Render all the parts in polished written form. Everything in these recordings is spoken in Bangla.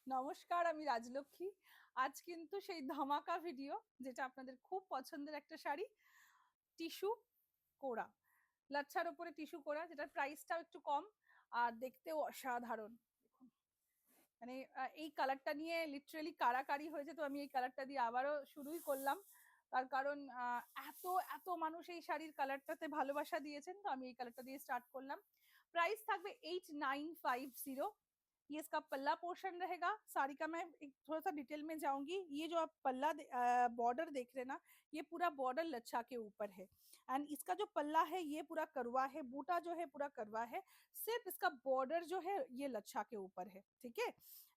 নমস্কার, আমি রাজলক্ষ্মী। আজ কিন্তু সেই ধামাকা ভিডিও, যেটা আপনাদের খুব পছন্দের একটা শাড়ি, টিস্যু কোরা, লাচ্ছার উপরে টিস্যু কোরা, যেটার প্রাইসটাও একটু কম আর দেখতেও অসাধারণ। দেখুন, মানে এই কালারটা নিয়ে লিটারেলি কারাকারি হয়েছে, তো আমি এই কালারটা দিয়ে আবারও শুরুই করলাম। তার কারণ এত এত মানুষ এই শাড়ির কালারটাতে ভালোবাসা দিয়েছেন, তো আমি এই কালারটা দিয়ে স্টার্ট করলাম। प्राइस থাকবে 8950। ये इसका पल्ला पोर्शन रहेगा। साड़ी का मैं एक थोड़ा सा डिटेल में जाऊंगी। ये जो आप पल्ला बॉर्डर देख रहे हैं ना, ये पूरा बॉर्डर लच्छा के ऊपर है। एंड इसका जो पल्ला है ये पूरा करवा है, बूटा जो है पूरा करवा है। सिर्फ इसका बॉर्डर जो है ये लच्छा के ऊपर है। ठीक है,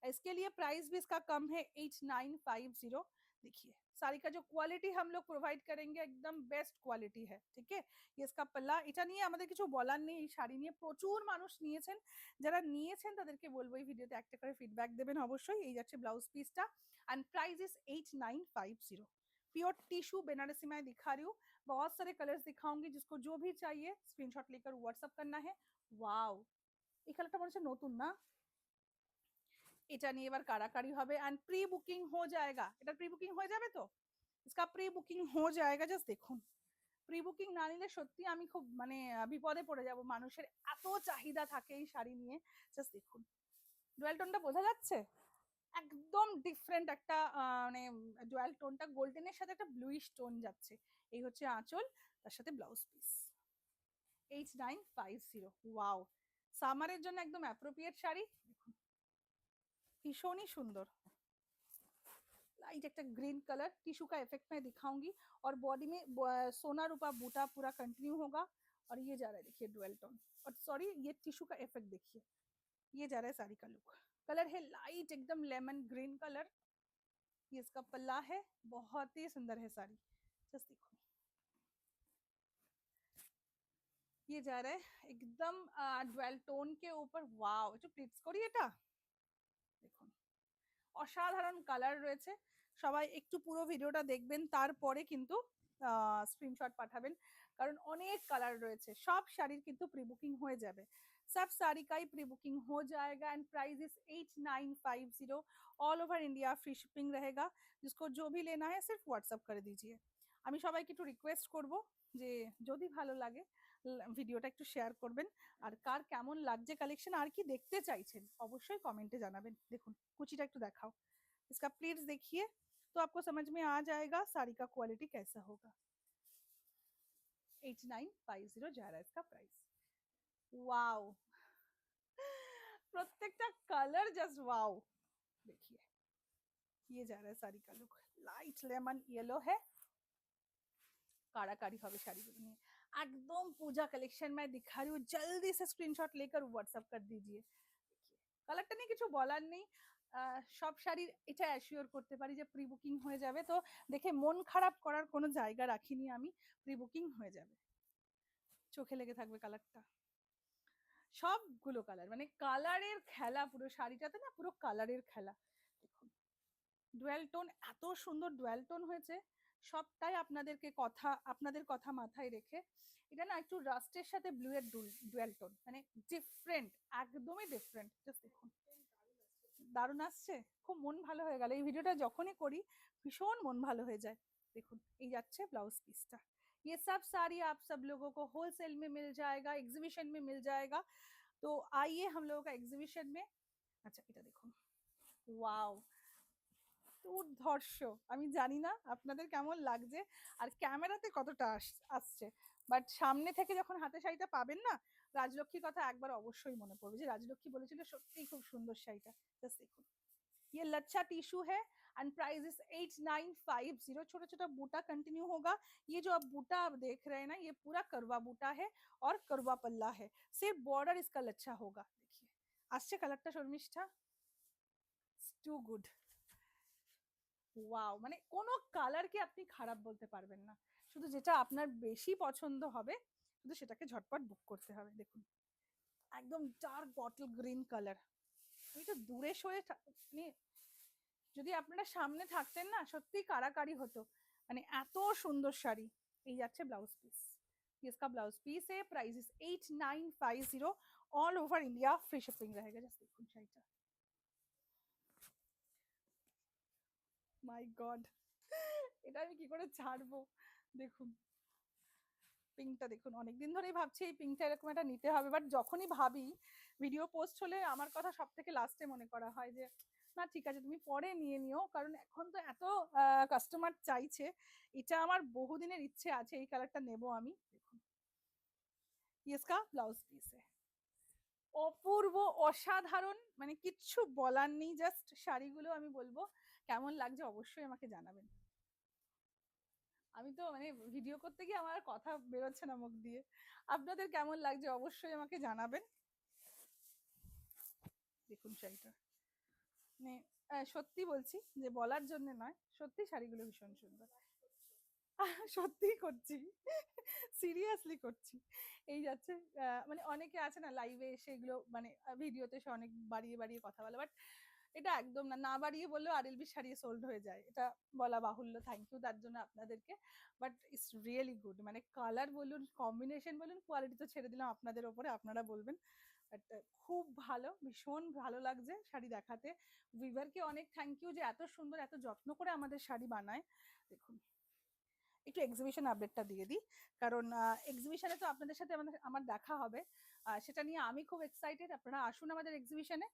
इसके लिए प्राइस भी इसका कम है, 8950। देखिए, साड़ी का जो क्वालिटी हम लोग प्रोवाइड करेंगे एकदम बेस्ट क्वालिटी है। ठीक है, ये इसका पल्ला। এটা নিয়ে আমাদের কিছু বলার নেই, এই শাড়ি নিয়ে প্রচুর মানুষ নিয়েছেন। যারা নিয়েছেন তাদেরকে বলবো এই ভিডিওতে একটা করে ফিডব্যাক দেবেন অবশ্যই। এই যাচ্ছে ব্লাউজ পিসটা, and price is 8950। Pure tissue Banarasi मैं दिखा रही हूँ, बहुत सारे कलर्स दिखाऊंगी। जिसको जो भी चाहिए स्क्रीनशॉट लेकर व्हाट्सअप करना है। वाओ, এই কালারটা মনে হচ্ছে নতুন না? এটা নিয়ে এবার কারাকারি হবে। एंड प्री बुकिंग हो जाएगा, এটা प्री बुकिंग হয়ে যাবে তো? इसका प्री बुकिंग हो जाएगा। জাস্ট দেখুন, প্রি বুকিং না নিলে সত্যি আমি খুব মানে বিপদে পড়ে যাব। মানুষের এত চাহিদা থাকে এই শাড়ি নিয়ে। জাস্ট দেখুন, ডুয়াল টোনটা বোঝা যাচ্ছে? একদম ডিফারেন্ট একটা মানে ডুয়াল টোনটা গোল্ডেনের সাথে একটা ব্লুইশ টোন যাচ্ছে। এই হচ্ছে আঁচল, তার সাথে ব্লাউজ পিস। 8950। ওয়াও, সামারের জন্য একদম অ্যাপ্রোপ্রিয়েট শাড়ি। দেখুন, ভীষণই সুন্দর। लाइट एक ग्रीन कलर, टिश्यू का इफेक्ट मैं दिखाऊंगी। और बॉडी में सोना रूपा बूटा पूरा कंटिन्यू होगा। और ये जा रहा है, देखिए डुअल टोन, और सॉरी ये टिश्यू का इफेक्ट देखिए, ये जा रहा है साड़ी का लुक। कलर है लाइट एकदम लेमन ग्रीन कलर। ये इसका पल्ला है, बहुत ही सुंदर है साड़ी। जस्ट देखो, ये जा रहा है एकदम डुअल टोन के ऊपर। वाओ, जो प्लिट्स करी এটা দেখুন, অসাধারণ কালার রয়েছে। সবাই একটু পুরো ভিডিওটা দেখবেন, তারপরে কিন্তু স্ক্রিনশট পাঠাবেন, কারণ অনেক কালার রয়েছে। সব শাড়ির কিন্তু প্রি বুকিং হয়ে যাবে, सब साड़ी का ही प्री बुकिंग हो जाएगा। And price is 8950। All over India free shipping रहेगा। जिसको जो भी लेना है सिर्फ व्हाट्सअप कर दीजिए। আমি সবাইকে একটু রিকোয়েস্ট করব যে যদি ভালো লাগে ভিডিওটা একটু শেয়ার করবেন। আর কার কেমন লাগছে কালেকশন, আর কি দেখতে চাইছেন অবশ্যই কমেন্টে জানাবেন। দেখুন, কুচিটা একটু দেখাও। इसका प्लीट्स देखिए तो आपको समझ में आ जाएगा साड़ी का क्वालिटी कैसा होगा। 8950 जा रहा है इसका प्राइस। वाओ, प्रत्येकটা কালার জাস্ট ওয়াও। देखिए, ये जा रहा है साड़ी का लुक, लाइट लेमन येलो है। কারাকারি হবে শাড়িগুলো নিয়ে। একদম পূজা কালেকশন मैं दिखा रही हूँ, जल्दी से स्क्रीनशॉट लेकर व्हाट्सएप कर दीजिए। কালারটা নিয়ে কিছু বলার নেই। সব শাড়ির এটা অ্যাসিওর করতে পারি যে প্রি বুকিং হয়ে যাবে। তো দেখে মন খারাপ করার কোনো জায়গা রাখিনি আমি, প্রি বুকিং হয়ে যাবে। চোখে লেগে থাকবে কালারটা, সবগুলো কালার, মানে কালারের খেলা পুরো শাড়িটাতে না, পুরো কালারের খেলা। দেখুন, ডুয়াল টোন, এত সুন্দর ডুয়াল টোন হয়েছে। সবটাই আপনাদের কথা মাথায় রেখে। এটা না একটু রাস্টের সাথে ব্লু এর ডুয়াল টোন, মানে ডিফারেন্ট, একদমই ডিফারেন্ট। জাস্ট দেখুন, দারুণ আসছে। খুব মন ভালো হয়ে গেল, এই ভিডিওটা যখনই করি ভীষণ মন ভালো হয়ে যায়। দেখুন, এই যাচ্ছে ব্লাউজ পিসটা। ये सब साड़ी आप सब लोगों को होलसेल में मिल जाएगा, एग्जीबिशन में मिल जाएगा। तो आइए हम लोगों का एग्जीबिशन में। अच्छा, এটা দেখুন, ওয়াও, দুর্ধর্ষ। আমি জানি না আপনাদের কেমন লাগছে আর ক্যামেরাতে কতটা আসছে, বাট সামনে থেকে যখন হাতে শাড়িটা পাবেন না, রাজলক্ষ্মীর কথা একবার অবশ্যই মনে পড়বে, যে রাজলক্ষ্মী বলেছিল সত্যিই খুব সুন্দর শাড়িটা। জাস্ট দেখুন, ये लच्छा टिश्यू है। And price is 8950। छोटा छोटा बूटा कंटिन्यू होगा। ये जो आप बूटा आप देख रहे हैं ना, ये पूरा करवा बूटा है और करवा पल्ला है। सिर्फ बॉर्डर इसका लच्छा होगा। देखिए, আসছে কালারটা শর্মিষ্ঠা, টু গুড। ওয়াও, মানে কোনো কালারকে আপনি খারাপ বলতে পারবেন না। শুধু যেটা আপনার বেশি পছন্দ হবে শুধু সেটাকে ঝটপট বুক করতে হবে। দেখুন, একদম ডার্ক বটল গ্রিন কালার। আমি তো দূরে সরে মানে যদি আপনারা সামনে থাকতেন না, সত্যি কারাকারি হতো। মানে এত সুন্দর শাড়ি। এই যাচ্ছে ব্লাউজ পিস, इसका ब्लाउज पीस है। Price is 8950। All over India free shipping रहेगा। जस्ट देखুন শাড়িটা, মাই গড, এটা আমি কি করে ছাড়বো। দেখুন পিঙ্কটা দেখুন, অনেকদিন ধরেই ভাবছি এই পিঙ্কটা এরকম একটা নিতে হবে, বাট যখনই ভাবি ভিডিও পোস্ট হলে আমার কথা সব থেকে লাস্টে মনে করা হয় যে না ঠিক আছে তুমি পরে নিয়ে নিও, কারণ এখন তো এত কাস্টমার চাইছে। এটা আমার বহুদিনের ইচ্ছে আছে, এই কালারটা নেব আমি। দেখুন ইয়েসকা ব্লাউজ পিস অপূর্ব, অসাধারণ, মানে কিচ্ছু বলার নেই। জাস্ট শাড়িগুলো আমি বলবো কেমন লাগছে অবশ্যই আমাকে জানাবেন। আমি তো মানে ভিডিও করতে গিয়ে আমার কথা বেরোচ্ছে না মুখ দিয়ে। আপনাদের কেমন লাগছে অবশ্যই আমাকে জানাবেন। দেখুন শাড়িটা, মানে সত্যি বলছি যে বলার জন্য নয়, সত্যি শাড়িগুলো ভীষণ সুন্দর। সত্যিই করছি, সিরিয়াসলি করছি। এই যাচ্ছে মানে অনেকে আছে না লাইভে এসে এগুলো মানে ভিডিওতে এসে অনেক বাড়িয়ে বাড়িয়ে কথা বলে, বাট এটা একদম না, না বাড়িয়ে বললেও আরএলবি শাড়ি সোল্ড হয়ে যায়, এটা বলা বাহুল্য। থ্যাংক ইউ তার জন্য আপনাদেরকে। বাট ইটস রিয়েলি গুড, মানে কালার বলুন, কম্বিনেশন বলুন, কোয়ালিটি তো ছেড়ে দিলাম আপনাদের ওপরে, আপনারা বলবেন। বাট খুব ভালো, ভীষণ ভালো লাগছে শাড়ি দেখাতে। উইভারকে অনেক থ্যাংক ইউ যে এত সুন্দর এত যত্ন করে আমাদের শাড়ি বানায়। দেখুন একটু এক্সিবিশন আপডেটটা দিয়ে দিই, কারণ এক্সিবিশনে তো আপনাদের সাথে আমার দেখা হবে, সেটা নিয়ে আমি খুব এক্সাইটেড। আপনারা আসুন আমাদের এক্সিবিশনে।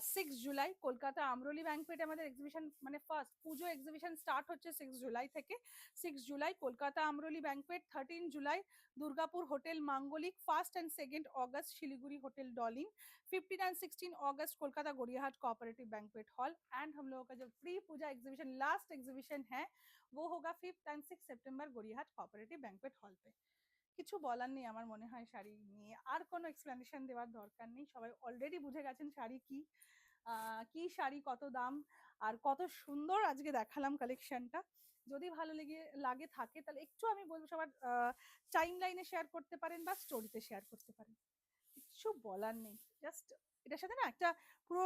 6 জুলাই কলকাতা আমরলি ব্যাংকুয়েটে আমাদের এক্সিবিশন, মানে ফার্স্ট পুজো এক্সিবিশন স্টার্ট হচ্ছে 6 জুলাই থেকে। 6 জুলাই কলকাতা আমরলি ব্যাংকুয়েট, 13 জুলাই Durgapur hotel Manglik, 1st and 2nd অগস্ট শিলিগুড়ি होटल डॉलिंग, 15 and 16 अगस्त Kolkata Gariahat cooperative banquet hall. And हम लोगों का जो pre puja exhibition last exhibition है वो होगा 5th and 6th September Gariahat cooperative banquet hall पे। কিছু বলার নেই আমার মনে হয় শাড়ি নিয়ে, আর কোনো এক্সপ্লেনেশন দেওয়ার দরকার নেই, সবাই অলরেডি বুঝে গেছেন শাড়ি কি, কি শাড়ি কত দাম আর কত সুন্দর আজকে দেখালাম কালেকশনটা। যদি ভালো লাগে থাকে তাহলে একটু আমি বলবো সবার টাইম লাইনে শেয়ার করতে পারেন বা স্টোরিতে শেয়ার করতে পারেন, কিছু বলার নেই। জাস্ট এটার সাথে না একটা পুরো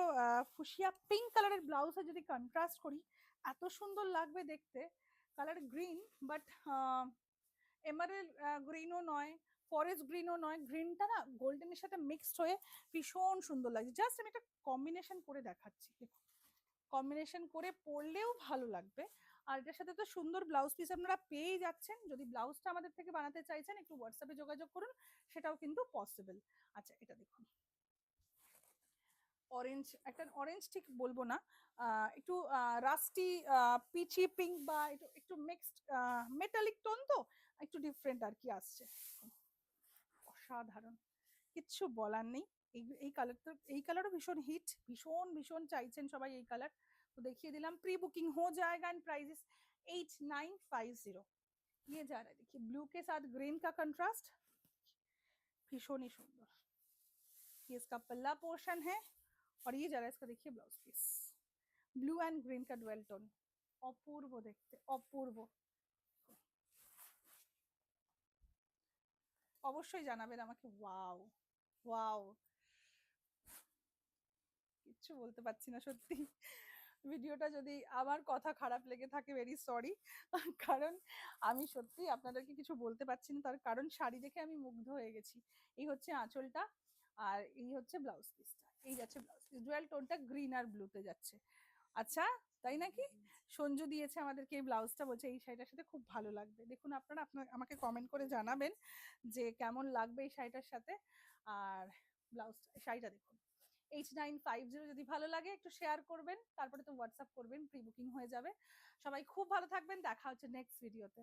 ফুসিয়া পিঙ্ক কালারের ব্লাউজে যদি কন্ট্রাস্ট করি এত সুন্দর লাগবে দেখতে। কালার গ্রিন, বাট এমারেল্ড গ্রিনও নয়, ফরেস্ট গ্রিনও নয়, গ্রিনটা না গোল্ডেনের সাথে মিক্সড হয়ে ভীষণ সুন্দর লাগছে। জাস্ট আমি একটা কম্বিনেশন করে দেখাচ্ছি, দেখুন কম্বিনেশন করে পরলেও ভালো লাগবে। আর এটার সাথে তো সুন্দর ব্লাউজ পিস আপনারা পেয়েই যাচ্ছেন। যদি ব্লাউজটা আমাদের থেকে বানাতে চাইছেন একটু হোয়াটসঅ্যাপে যোগাযোগ করুন, সেটাও কিন্তু পসিবল। আচ্ছা এটা দেখুন অরেঞ্জ, একটা অরেঞ্জ ঠিক বলবো না, একটু রাস্টি পিচি পিঙ্ক বা একটু একটু মিক্সড মেটালিক টোন, তো একটু ডিফারেন্ট আর কি আসছে। অসাধারণ, কিচ্ছু বলার নেই। এই কালার তো, এই কালারও ভীষণ হিট, ভীষণ ভীষণ চাইছেন সবাই এই কালার, তো দেখিয়ে দিলাম। प्री बुकिंग हो जाएगा एंड प्राइस इज 8950। ये जा रहा है देखिए ब्लू के साथ ग्रीन का कंट्रास्ट, भीषण ही सुंदर। ये इसका पल्ला पोर्शन है और ये जा रहा है इसका, देखिए blouse piece blue and green का डुअल टोन, অপূর্ব দেখতে, অপূর্ব। অবশ্যই জানাবেন আমাকে। ওয়াও ওয়াও, কিচ্ছু বলতে পারছি না সত্যি। ভিডিওটা যদি আমার কথা খারাপ লেগে থাকে ভেরি সরি, কারণ আমি সত্যি আপনাদেরকে কিছু বলতে পারছি না, তার কারণ শাড়ি দেখে আমি মুগ্ধ হয়ে গেছি। এই হচ্ছে আঁচলটা আর এই হচ্ছে ব্লাউজ পিসটা, এই যাচ্ছে ব্লাউজ পিস, ডুয়াল টোনটা গ্রিন আর ব্লুতে যাচ্ছে। আচ্ছা তাই নাকি, সঞ্জু দিয়েছে আমাদেরকে এই ব্লাউজটা, বলছে এই শাড়িটার সাথে খুব ভালো লাগবে। দেখুন আপনারা আমাকে কমেন্ট করে জানাবেন যে কেমন লাগবে এই শাড়িটার সাথে। আর ব্লাউজ শাড়িটা দেখুন 8950, যদি ভালো লাগে একটু শেয়ার করবেন, তারপরে তো হোয়াটসঅ্যাপ করবেন, প্রি বুকিং হয়ে যাবে। সবাই খুব ভালো থাকবেন, দেখা হচ্ছে নেক্সট ভিডিওতে।